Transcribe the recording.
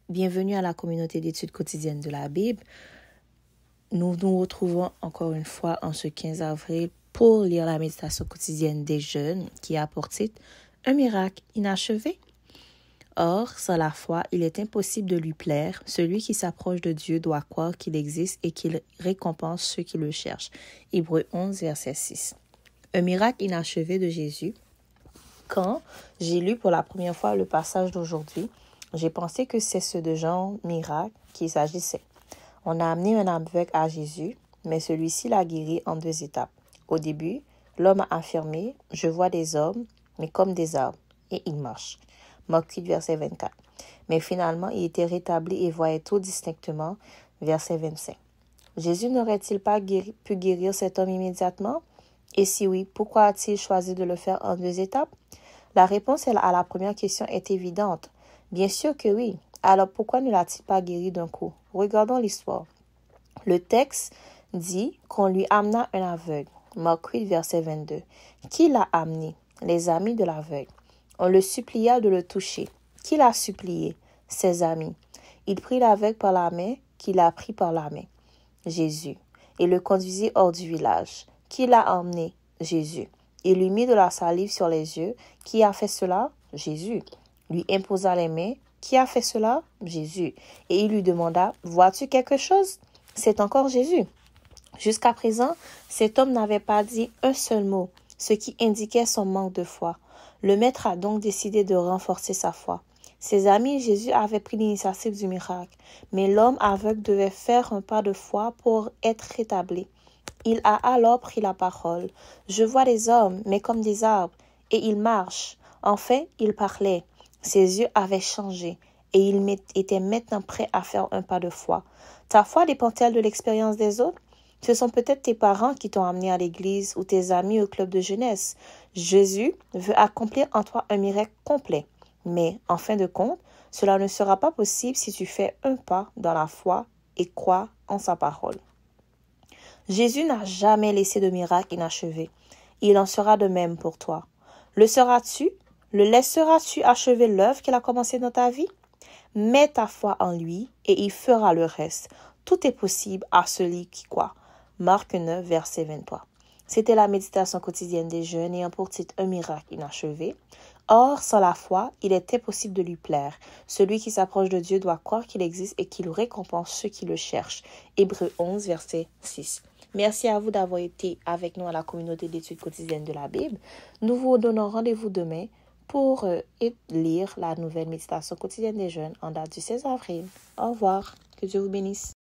Bienvenue à la communauté d'études quotidiennes de la Bible. Nous nous retrouvons encore une fois en ce 15 avril pour lire la méditation quotidienne des jeunes qui a pour titre « Un miracle inachevé ». Or, sans la foi, il est impossible de lui plaire. Celui qui s'approche de Dieu doit croire qu'il existe et qu'il récompense ceux qui le cherchent. Hébreux 11, verset 6. Un miracle inachevé de Jésus. Quand j'ai lu pour la première fois le passage d'aujourd'hui, j'ai pensé que c'est ce de genre miracle qu'il s'agissait. On a amené un aveugle à Jésus, mais celui-ci l'a guéri en 2 étapes. Au début, l'homme a affirmé « Je vois des hommes, mais comme des arbres, et ils marchent ». Marc 8, verset 24. Mais finalement, il était rétabli et voyait tout distinctement, verset 25. Jésus n'aurait-il pas pu guérir cet homme immédiatement? Et si oui, pourquoi a-t-il choisi de le faire en 2 étapes? La réponse à la première question est évidente. Bien sûr que oui. Alors pourquoi ne l'a-t-il pas guéri d'un coup? Regardons l'histoire. Le texte dit qu'on lui amena un aveugle. Marc 8, verset 22. Qui l'a amené? Les amis de l'aveugle. On le supplia de le toucher. Qui l'a supplié? Ses amis. Il prit l'aveugle par la main, qui l'a pris par la main? Jésus. Et le conduisit hors du village. Qui l'a emmené? Jésus. Il lui mit de la salive sur les yeux. Qui a fait cela? Jésus. Lui imposa les mains. Qui a fait cela? Jésus. Et il lui demanda, « Vois-tu quelque chose? » C'est encore Jésus. Jusqu'à présent, cet homme n'avait pas dit un seul mot, ce qui indiquait son manque de foi. Le maître a donc décidé de renforcer sa foi. Ses amis et Jésus avaient pris l'initiative du miracle, mais l'homme aveugle devait faire un pas de foi pour être rétabli. Il a alors pris la parole. « Je vois des hommes, mais comme des arbres, et ils marchent. » Enfin, il parlait. Ses yeux avaient changé, et il était maintenant prêt à faire un pas de foi. Ta foi dépend-elle de l'expérience des autres? Ce sont peut-être tes parents qui t'ont amené à l'église ou tes amis au club de jeunesse. Jésus veut accomplir en toi un miracle complet. Mais, en fin de compte, cela ne sera pas possible si tu fais un pas dans la foi et crois en sa parole. Jésus n'a jamais laissé de miracle inachevé. Il en sera de même pour toi. Le seras-tu? Le laisseras-tu achever l'œuvre qu'il a commencée dans ta vie? Mets ta foi en lui et il fera le reste. Tout est possible à celui qui croit. Marc 9, verset 23. C'était la méditation quotidienne des jeunes ayant pour titre un miracle inachevé. Or, sans la foi, il est impossible de lui plaire. Celui qui s'approche de Dieu doit croire qu'il existe et qu'il récompense ceux qui le cherchent. Hébreux 11, verset 6. Merci à vous d'avoir été avec nous à la communauté d'études quotidiennes de la Bible. Nous vous donnons rendez-vous demain pour lire la nouvelle méditation quotidienne des jeunes en date du 16 avril. Au revoir. Que Dieu vous bénisse.